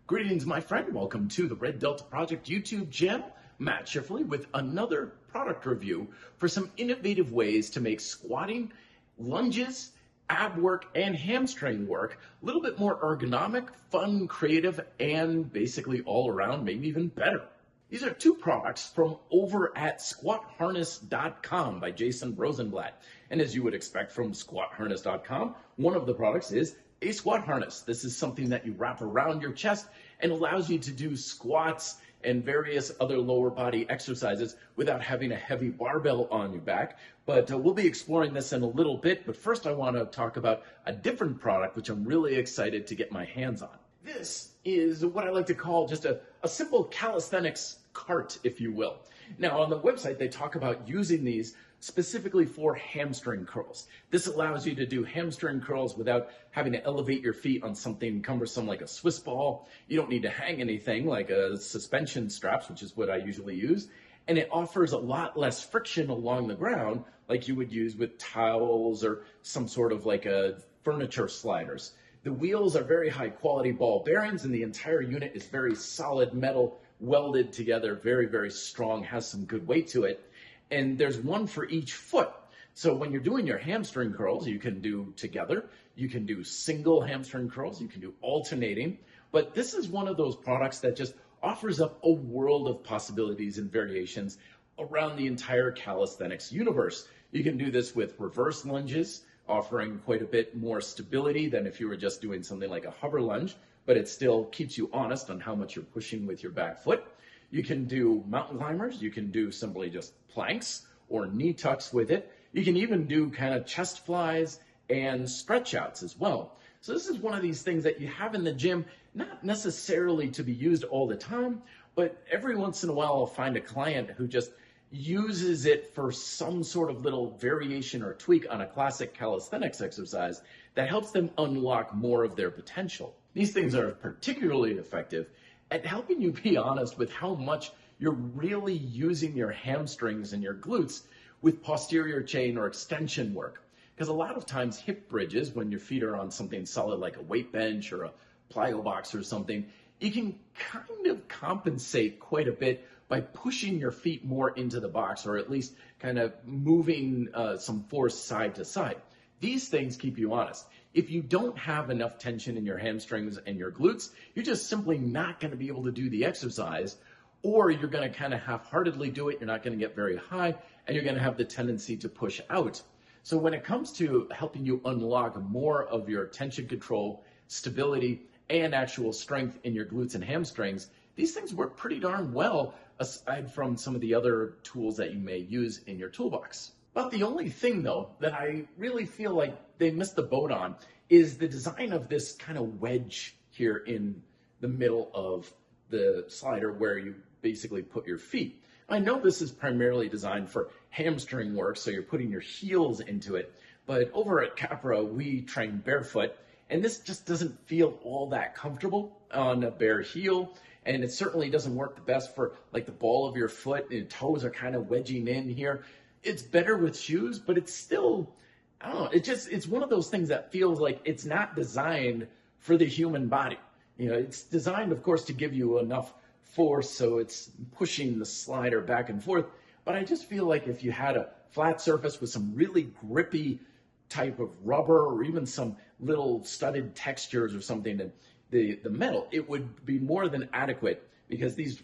Greetings, my friend. Welcome to the Red Delta Project YouTube channel. Matt Schifferly with another product review for some innovative ways to make squatting, lunges, ab work, and hamstring work a little bit more ergonomic, fun, creative, and basically all around, maybe even better. These are two products from over at squatharness.com by Jason Rosenblatt. And as you would expect from squatharness.com, one of the products is a squat harness. This is something that you wrap around your chest and allows you to do squats and various other lower body exercises without having a heavy barbell on your back. But we'll be exploring this in a little bit. But first I want to talk about a different product, which I'm really excited to get my hands on. This is what I like to call just a simple calisthenics cart, if you will. Now, on the website, they talk about using these specifically for hamstring curls. This allows you to do hamstring curls without having to elevate your feet on something cumbersome like a Swiss ball. You don't need to hang anything like a suspension straps, which is what I usually use. And it offers a lot less friction along the ground like you would use with towels or some sort of like a furniture sliders. The wheels are very high quality ball bearings and the entire unit is very solid metal, welded together, very, very strong, has some good weight to it. And there's one for each foot. So when you're doing your hamstring curls, you can do together, you can do single hamstring curls, you can do alternating, but this is one of those products that just offers up a world of possibilities and variations around the entire calisthenics universe. You can do this with reverse lunges, offering quite a bit more stability than if you were just doing something like a hover lunge, but it still keeps you honest on how much you're pushing with your back foot. You can do mountain climbers, you can do simply just planks or knee tucks with it. You can even do kind of chest flies and stretch outs as well. So this is one of these things that you have in the gym, not necessarily to be used all the time, but every once in a while I'll find a client who just uses it for some sort of little variation or tweak on a classic calisthenics exercise that helps them unlock more of their potential. These things are particularly effective at helping you be honest with how much you're really using your hamstrings and your glutes with posterior chain or extension work. Because a lot of times hip bridges, when your feet are on something solid like a weight bench or a plyo box or something, you can kind of compensate quite a bit by pushing your feet more into the box, or at least kind of moving some force side to side. These things keep you honest. If you don't have enough tension in your hamstrings and your glutes, you're just simply not going to be able to do the exercise, or you're going to kind of half-heartedly do it. You're not going to get very high, and you're going to have the tendency to push out. So when it comes to helping you unlock more of your tension control, stability, and actual strength in your glutes and hamstrings, these things work pretty darn well, aside from some of the other tools that you may use in your toolbox. But the only thing, though, that I really feel like they missed the boat on is the design of this kind of wedge here in the middle of the slider where you basically put your feet. I know this is primarily designed for hamstring work, so you're putting your heels into it, but over at Capra, we train barefoot, and this just doesn't feel all that comfortable on a bare heel, and it certainly doesn't work the best for like the ball of your foot, and your toes are kind of wedging in here. It's better with shoes, but it's still, I don't know, it's one of those things that feels like it's not designed for the human body. You know, it's designed, of course, to give you enough force, so it's pushing the slider back and forth. But I just feel like if you had a flat surface with some really grippy type of rubber or even some little studded textures or something, and the metal, it would be more than adequate, because these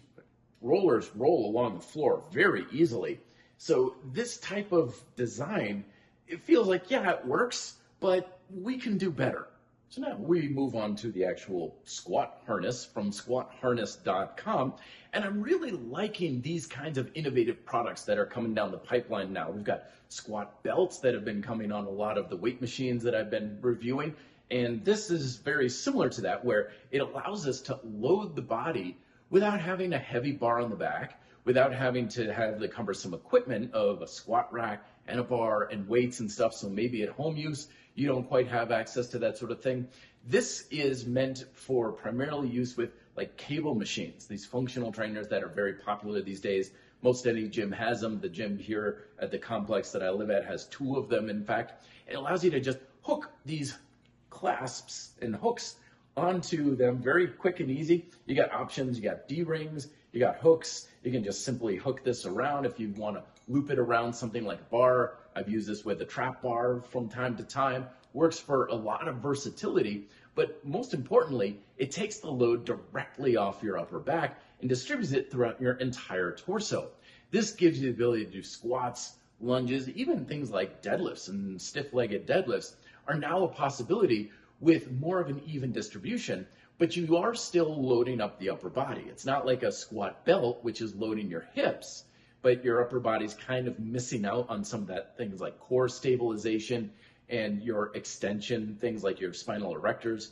rollers roll along the floor very easily. So this type of design, it feels like, yeah, it works, but we can do better. So now we move on to the actual squat harness from squatharness.com. And I'm really liking these kinds of innovative products that are coming down the pipeline now. We've got squat belts that have been coming on a lot of the weight machines that I've been reviewing. And this is very similar to that, where it allows us to load the body without having a heavy bar on the back, without having to have the cumbersome equipment of a squat rack and a bar and weights and stuff. So maybe at home use, you don't quite have access to that sort of thing. This is meant for primarily use with like cable machines, these functional trainers that are very popular these days. Most any gym has them. The gym here at the complex that I live at has 2 of them. In fact, it allows you to just hook these clasps and hooks onto them very quick and easy. You got options, you got D-rings, you got hooks. You can just simply hook this around if you want to loop it around something like a bar. I've used this with a trap bar from time to time. Works for a lot of versatility, but most importantly, it takes the load directly off your upper back and distributes it throughout your entire torso. This gives you the ability to do squats, lunges, even things like deadlifts and stiff-legged deadlifts are now a possibility with more of an even distribution, but you are still loading up the upper body. It's not like a squat belt, which is loading your hips, but your upper body's kind of missing out on some of that things like core stabilization and your extension, things like your spinal erectors,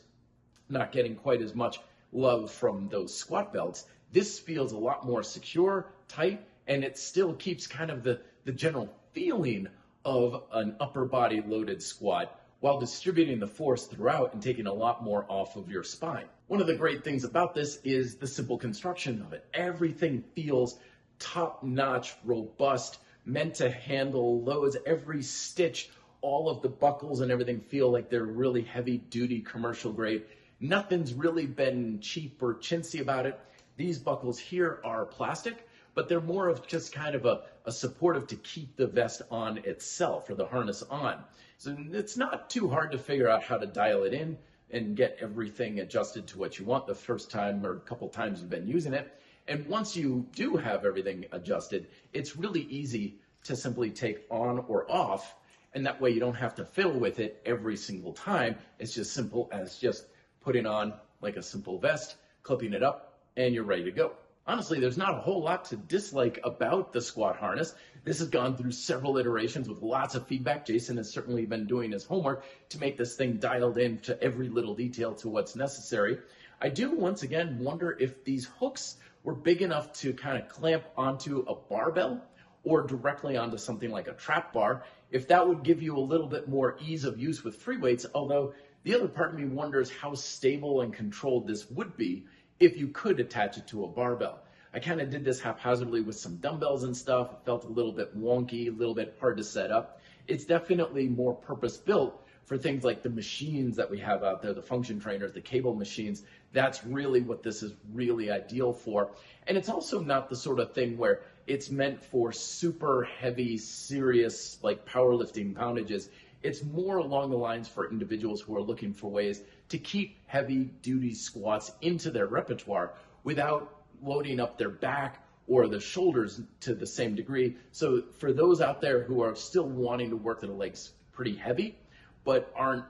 not getting quite as much love from those squat belts. This feels a lot more secure, tight, and it still keeps kind of the general feeling of an upper body loaded squat while distributing the force throughout and taking a lot more off of your spine. One of the great things about this is the simple construction of it. Everything feels top-notch, robust, meant to handle loads. Every stitch, all of the buckles and everything feel like they're really heavy-duty commercial grade. Nothing's really been cheap or chintzy about it. These buckles here are plastic, but they're more of just kind of a supportive to keep the vest on itself, or the harness on. So it's not too hard to figure out how to dial it in and get everything adjusted to what you want the first time or a couple times you've been using it. And once you do have everything adjusted, it's really easy to simply take on or off, and that way you don't have to fiddle with it every single time. It's just simple as just putting on like a simple vest, clipping it up, and you're ready to go. Honestly, there's not a whole lot to dislike about the squat harness. This has gone through several iterations with lots of feedback. Jason has certainly been doing his homework to make this thing dialed in to every little detail to what's necessary. I do once again wonder if these hooks were big enough to kind of clamp onto a barbell or directly onto something like a trap bar, if that would give you a little bit more ease of use with free weights, although the other part of me wonders how stable and controlled this would be if you could attach it to a barbell. I kind of did this haphazardly with some dumbbells and stuff. It felt a little bit wonky, a little bit hard to set up. It's definitely more purpose-built for things like the machines that we have out there, the function trainers, the cable machines. That's really what this is really ideal for. And it's also not the sort of thing where it's meant for super heavy, serious, like powerlifting poundages. It's more along the lines for individuals who are looking for ways to keep heavy-duty squats into their repertoire without loading up their back or the shoulders to the same degree. So for those out there who are still wanting to work their legs pretty heavy, but aren't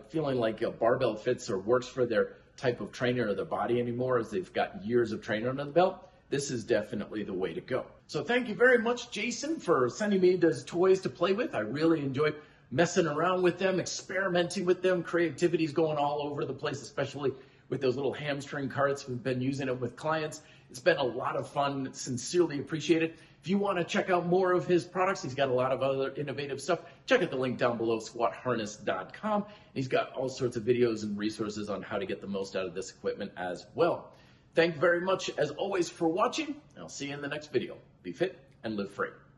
feeling like a barbell fits or works for their type of trainer or their body anymore, as they've got years of training under the belt, this is definitely the way to go. So thank you very much, Jason, for sending me those toys to play with. I really enjoyed messing around with them, experimenting with them. Creativity's going all over the place, especially with those little hamstring carts. We've been using it with clients. It's been a lot of fun. Sincerely appreciate it. If you want to check out more of his products, he's got a lot of other innovative stuff. Check out the link down below, squatharness.com. He's got all sorts of videos and resources on how to get the most out of this equipment as well. Thank you very much, as always, for watching. I'll see you in the next video. Be fit and live free.